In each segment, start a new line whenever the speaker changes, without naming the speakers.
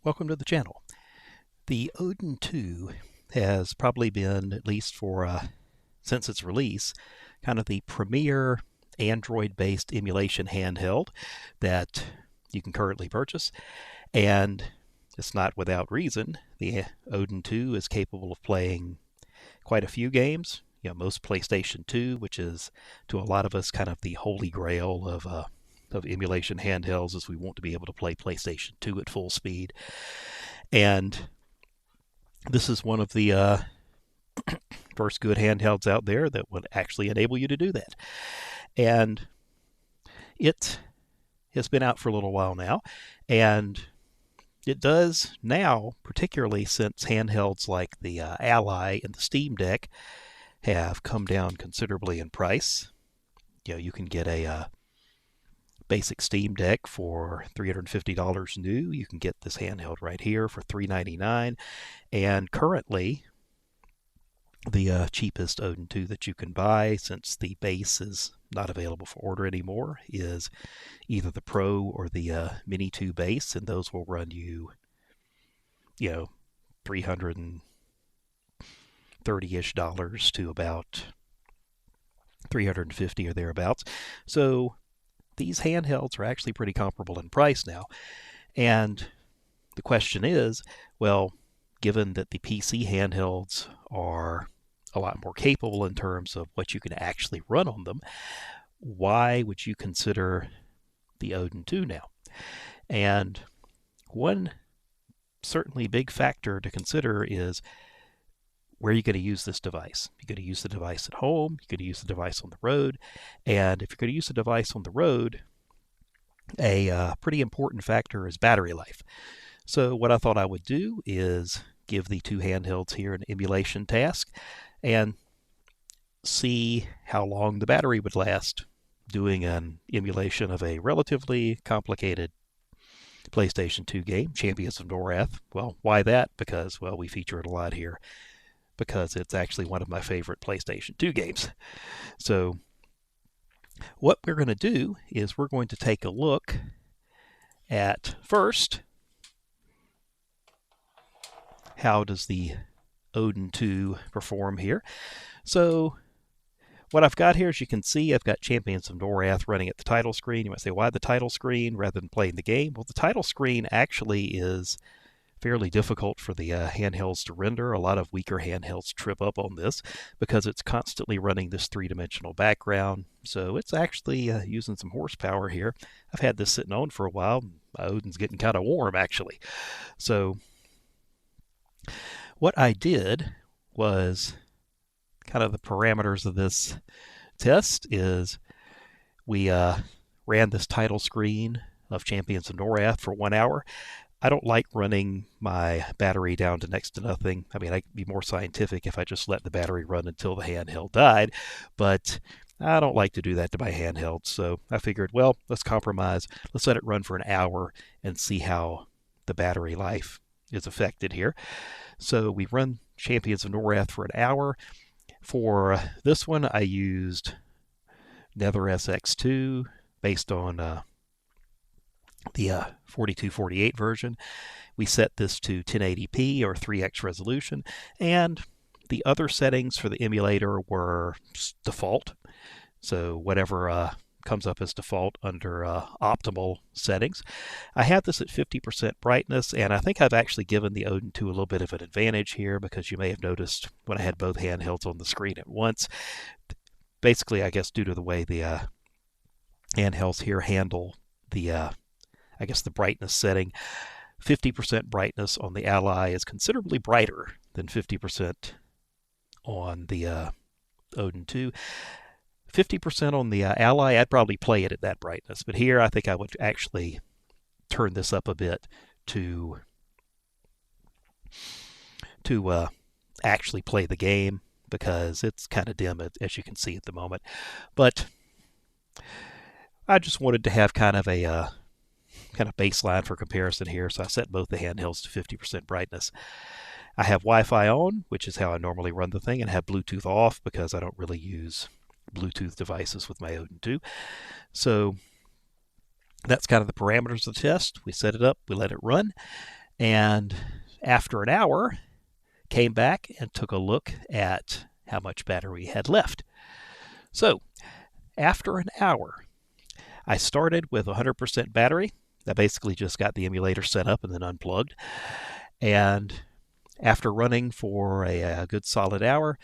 Welcome to the channel. The Odin 2 has probably been, at least for since its release, kind of the premier Android-based emulation handheld that you can currently purchase. And it's not without reason. The Odin 2 is capable of playing quite a few games. Most PlayStation 2, which is to a lot of us kind of the holy grail of emulation handhelds, as we want to be able to play PlayStation 2 at full speed. And this is one of the first good handhelds out there that would actually enable you to do that. And it has been out for a little while now, and it does now, particularly since handhelds like the Ally and the Steam Deck have come down considerably in price. You can get a basic Steam Deck for $350 new. You can get this handheld right here for $399. And currently, the cheapest Odin 2 that you can buy, since the base is not available for order anymore, is either the Pro or the Mini 2 base, and those will run you, $330-ish to about $350 or thereabouts. So these handhelds are actually pretty comparable in price now. And the question is, well, given that the PC handhelds are a lot more capable in terms of what you can actually run on them, why would you consider the Odin 2 now? And one certainly big factor to consider is, where are you going to use this device? You're going to use the device at home, you're going to use the device on the road, and if you're going to use the device on the road, a pretty important factor is battery life. So what I thought I would do is give the two handhelds here an emulation task and see how long the battery would last doing an emulation of a relatively complicated PlayStation 2 game, Champions of Norath. Well, why that? Because, well, we feature it a lot here, because it's actually one of my favorite PlayStation 2 games. So what we're going to do is we're going to take a look at, first, how does the Odin 2 perform here. So what I've got here, as you can see, I've got Champions of Norath running at the title screen. You might say, why the title screen rather than playing the game? Well, the title screen actually is fairly difficult for the handhelds to render. A lot of weaker handhelds trip up on this because it's constantly running this three-dimensional background. So it's actually using some horsepower here. I've had this sitting on for a while. My Odin's getting kind of warm, actually. So what I did was, kind of the parameters of this test is, we ran this title screen of Champions of Norath for 1 hour. I don't like running my battery down to next to nothing. I mean, I'd be more scientific if I just let the battery run until the handheld died, but I don't like to do that to my handheld. So I figured, well, let's compromise. Let's let it run for an hour and see how the battery life is affected here. So we run Champions of Norath for an hour. For this one, I used Nether SX2 based on the 4248 version. We set this to 1080p or 3x resolution, and the other settings for the emulator were default. So whatever comes up as default under optimal settings. I have this at 50% brightness, and I think I've actually given the Odin 2 a little bit of an advantage here, because you may have noticed when I had both handhelds on the screen at once, basically, I guess due to the way the handhelds here handle the I guess the brightness setting, 50% brightness on the Ally is considerably brighter than 50% on the Odin 2. 50% on the Ally, I'd probably play it at that brightness. But here, I think I would actually turn this up a bit to actually play the game, because it's kind of dim, as you can see at the moment. But I just wanted to have kind of a baseline for comparison here, so I set both the handhelds to 50% brightness. I have Wi-Fi on, which is how I normally run the thing, and have Bluetooth off because I don't really use Bluetooth devices with my Odin 2. So that's kind of the parameters of the test. We set it up, we let it run, And after an hour, came back and took a look at how much battery we had left. So after an hour, I started with 100% battery. I basically just got the emulator set up and then unplugged. And after running for a good solid hour,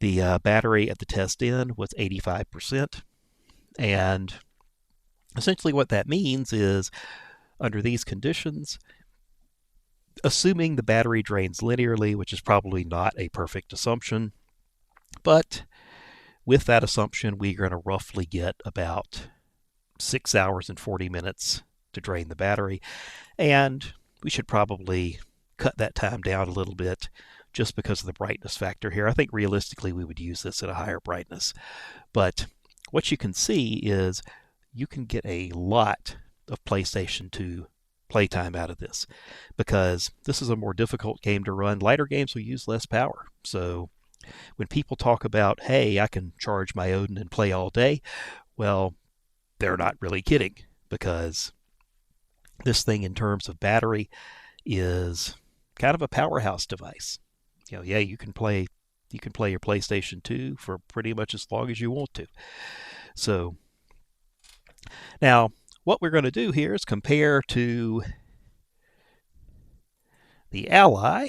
the battery at the test end was 85%. And essentially what that means is, under these conditions, assuming the battery drains linearly, which is probably not a perfect assumption, but with that assumption, we're going to roughly get about 6 hours and 40 minutes to drain the battery. And we should probably cut that time down a little bit just because of the brightness factor here. I think realistically we would use this at a higher brightness. But what you can see is you can get a lot of PlayStation 2 playtime out of this, because this is a more difficult game to run. Lighter games will use less power. So when people talk about, hey, I can charge my Odin and play all day, well, they're not really kidding, because this thing in terms of battery is kind of a powerhouse device. Yeah, you can play your PlayStation 2 for pretty much as long as you want to. So now what we're going to do here is compare to the Ally.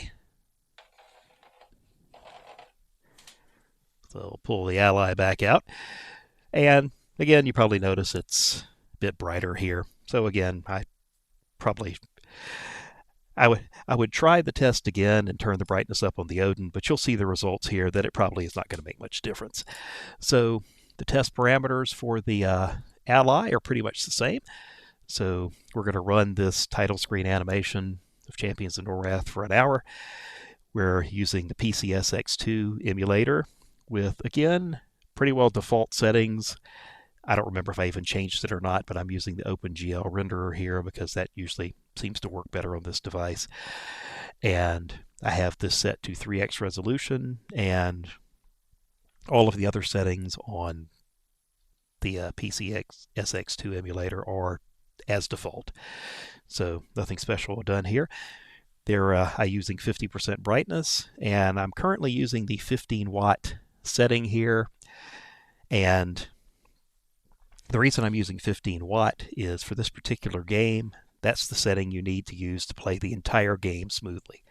So we'll pull the Ally back out. And again, you probably notice it's a bit brighter here. So again, I would try the test again and turn the brightness up on the Odin, but you'll see the results here that it probably is not going to make much difference. So the test parameters for the Ally are pretty much the same. So we're going to run this title screen animation of Champions of Norrath for an hour. We're using the PCSX2 emulator with, again, pretty well default settings. I don't remember if I even changed it or not, but I'm using the OpenGL renderer here because that usually seems to work better on this device. And I have this set to 3x resolution, and all of the other settings on the PCSX2 emulator are as default. So nothing special done here. I'm using 50% brightness, and I'm currently using the 15 watt setting here. And the reason I'm using 15 watt is for this particular game, that's the setting you need to use to play the entire game smoothly.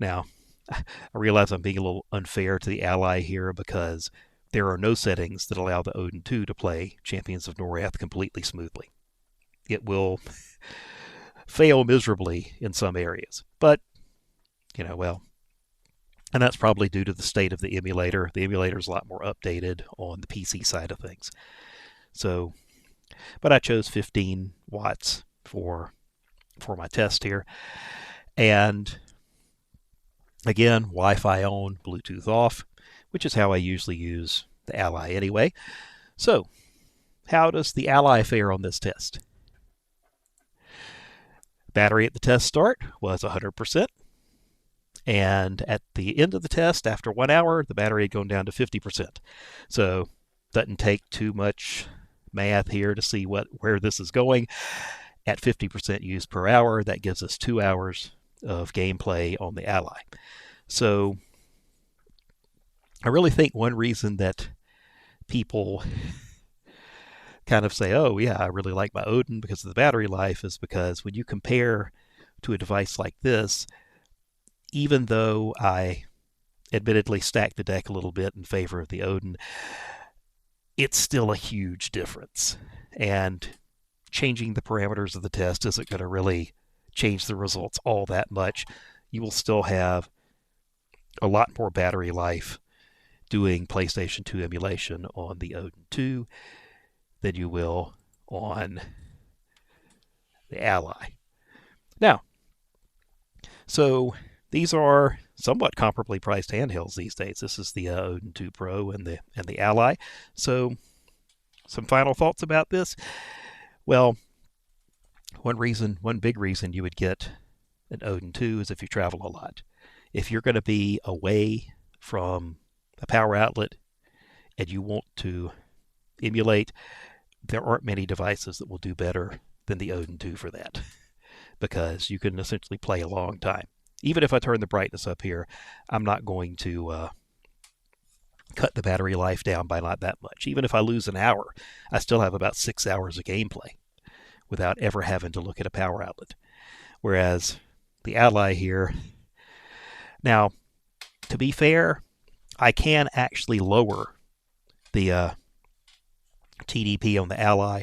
Now, I realize I'm being a little unfair to the Ally here, because there are no settings that allow the Odin 2 to play Champions of Norrath completely smoothly. It will fail miserably in some areas. But, well, and that's probably due to the state of the emulator. The emulator is a lot more updated on the PC side of things. So, but I chose 15 watts for my test here. And again, Wi-Fi on, Bluetooth off, which is how I usually use the Ally anyway. So, how does the Ally fare on this test? Battery at the test start was 100%. And at the end of the test, after 1 hour, the battery had gone down to 50%. So, doesn't take too much math here to see where this is going. At 50% use per hour, that gives us 2 hours of gameplay on the Ally. So I really think one reason that people kind of say, oh yeah, I really like my Odin because of the battery life, is because when you compare to a device like this, even though I admittedly stacked the deck a little bit in favor of the Odin, it's still a huge difference. And changing the parameters of the test isn't going to really change the results all that much. You will still have a lot more battery life doing PlayStation 2 emulation on the Odin 2 than you will on the Ally. Now, so these are somewhat comparably priced handhelds these days. This is the Odin 2 Pro and the Ally. So some final thoughts about this. Well, one big reason you would get an Odin 2 is if you travel a lot. If you're going to be away from a power outlet and you want to emulate, there aren't many devices that will do better than the Odin 2 for that. because you can essentially play a long time. Even if I turn the brightness up here, I'm not going to cut the battery life down by not that much. Even if I lose an hour, I still have about 6 hours of gameplay without ever having to look at a power outlet. Whereas the Ally here, now, to be fair, I can actually lower the TDP on the Ally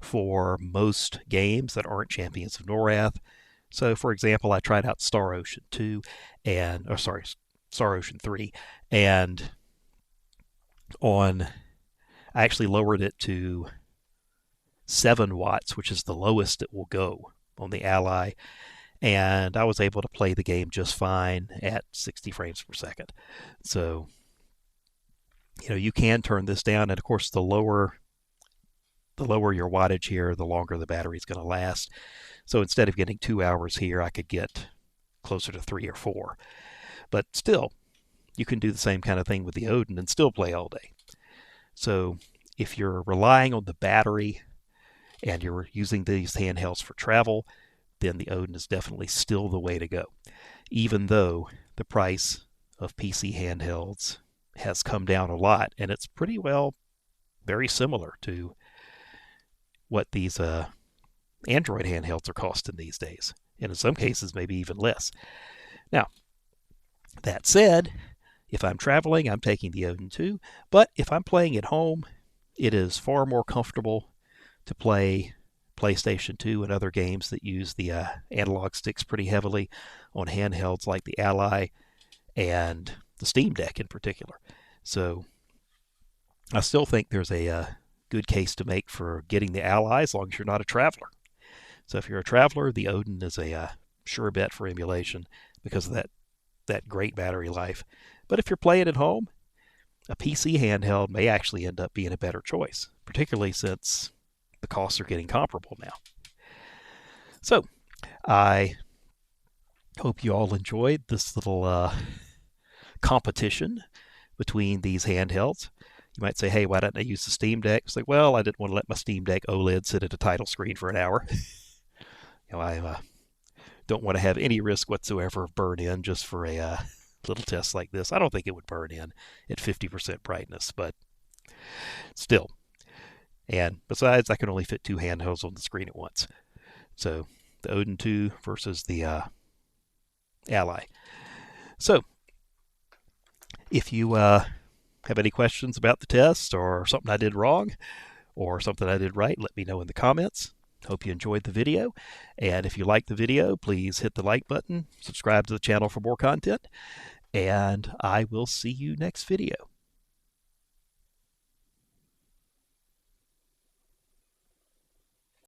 for most games that aren't Champions of Norath. So, for example, I tried out Star Ocean 2 Star Ocean 3, and I actually lowered it to 7 watts, which is the lowest it will go on the Ally, and I was able to play the game just fine at 60 frames per second. So, you can turn this down, and of course, the lower your wattage here, the longer the battery is going to last. So instead of getting 2 hours here, I could get closer to 3 or 4. But still, you can do the same kind of thing with the Odin and still play all day. So if you're relying on the battery and you're using these handhelds for travel, then the Odin is definitely still the way to go, even though the price of PC handhelds has come down a lot, and it's pretty well very similar to what these Android handhelds are costing these days, and in some cases maybe even less. Now, that said, if I'm traveling, I'm taking the Odin 2, but if I'm playing at home, it is far more comfortable to play PlayStation 2 and other games that use the analog sticks pretty heavily on handhelds like the Ally and the Steam Deck in particular. So I still think there's a good case to make for getting the Ally as long as you're not a traveler. So if you're a traveler, the Odin is a sure bet for emulation because of that great battery life. But if you're playing at home, a PC handheld may actually end up being a better choice, particularly since the costs are getting comparable now. So I hope you all enjoyed this little competition between these handhelds. You might say, hey, why didn't I use the Steam Deck? It's like, well, I didn't want to let my Steam Deck OLED sit at a title screen for an hour. I don't want to have any risk whatsoever of burn in just for a little test like this. I don't think it would burn in at 50% brightness, but still. And besides, I can only fit 2 handhelds on the screen at once. So the Odin 2 versus the Ally. So if you have any questions about the test or something I did wrong or something I did right, let me know in the comments. Hope you enjoyed the video. And if you liked the video, please hit the like button, subscribe to the channel for more content, and I will see you next video.